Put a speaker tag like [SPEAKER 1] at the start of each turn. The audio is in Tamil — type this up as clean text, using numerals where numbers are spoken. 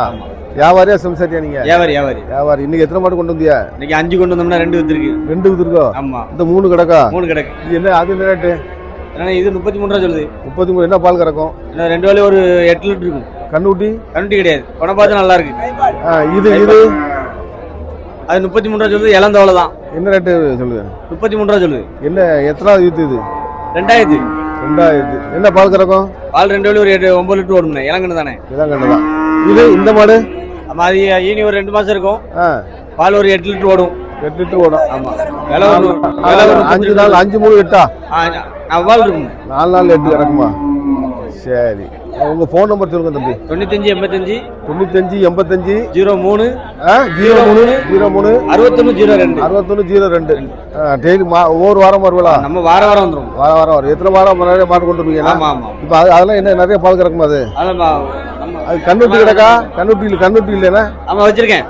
[SPEAKER 1] ஆமா.
[SPEAKER 2] வியாபாரியா சம்சாரியா நீங்க?
[SPEAKER 1] வியாபாரி வியாபாரி.
[SPEAKER 2] வியாபாரி. இன்னைக்கு எத்தனை மாடு கொண்டு வந்தியா?
[SPEAKER 1] இன்னைக்கு 5 கொண்டு வந்தோம்னா 2 வித்துருக்கு.
[SPEAKER 2] 2 வித்துருக்கோ?
[SPEAKER 1] ஆமா.
[SPEAKER 2] இந்த 3 கிடக்கா?
[SPEAKER 1] 3 கிடக்கு.
[SPEAKER 2] இது என்ன? அது என்ன ரேட்டு?
[SPEAKER 1] ஏன்னா இது 33 ரூபா சொல்லுது.
[SPEAKER 2] 33. என்ன பால் கறக்கும்?
[SPEAKER 1] ஏன்னா 2 வேளை ஒரு 8 லிட்டர் இருக்கும்.
[SPEAKER 2] கண்ணுட்டி?
[SPEAKER 1] கண்ணுட்டி கிடையாது. பணம் பார்த்து நல்லா இருக்கு.
[SPEAKER 2] இது இது
[SPEAKER 1] அது 33 ரூபா சொல்லுது. இளந்தவளை தான்.
[SPEAKER 2] என்ன ரேட்டு சொல்லுங்க?
[SPEAKER 1] 33 ரூபா சொல்லுது.
[SPEAKER 2] என்ன எத்தனாவது யூத்து இது?
[SPEAKER 1] 2000.
[SPEAKER 2] 2000. என்ன பால் கறக்கும்?
[SPEAKER 1] பால் 2 வேளை ஒரு 9 லிட்டர் ஓடும்ண்ணே. இளங்கண்ணு தானே.
[SPEAKER 2] இதான் கண்டுதான். இது இந்த மாடு?
[SPEAKER 1] ஆமா. அது ஈனி ஒரு 2 மாசம் இருக்கும். பால் ஒரு 8 லிட்டர் ஓடும்.
[SPEAKER 2] 8 லிட்டர் ஓடும்.
[SPEAKER 1] ஆமா.
[SPEAKER 2] 5 நாள் 5 3 8
[SPEAKER 1] அவ்வாள் இருக்கும்.
[SPEAKER 2] 4 நாள் 8 கறக்குமா? சரி. உங்க ஃபோன் நம்பர் சொல்லுங்க தம்பி.
[SPEAKER 1] 95 85
[SPEAKER 2] 95 85
[SPEAKER 1] 03
[SPEAKER 2] 03 03
[SPEAKER 1] 61 02
[SPEAKER 2] 61 02. டெய்லி ஒவ்வொரு வாரம் வருவீங்களா?
[SPEAKER 1] நம்ம வாரம் வந்துடும்.
[SPEAKER 2] வாரம் வரும். எத்தனை வாரம் நிறைய மாடு கொண்டு வருவீங்க?
[SPEAKER 1] ஆமா ஆமா.
[SPEAKER 2] இப்போ அதெல்லாம் என்ன நிறைய பால் கறக்குமா? அது
[SPEAKER 1] அதான்
[SPEAKER 2] அது கண்ணுட்டி கிடக்கா? கண்ணுட்டி இல்லைன்னா?
[SPEAKER 1] ஆமா வச்சிருக்கேன்.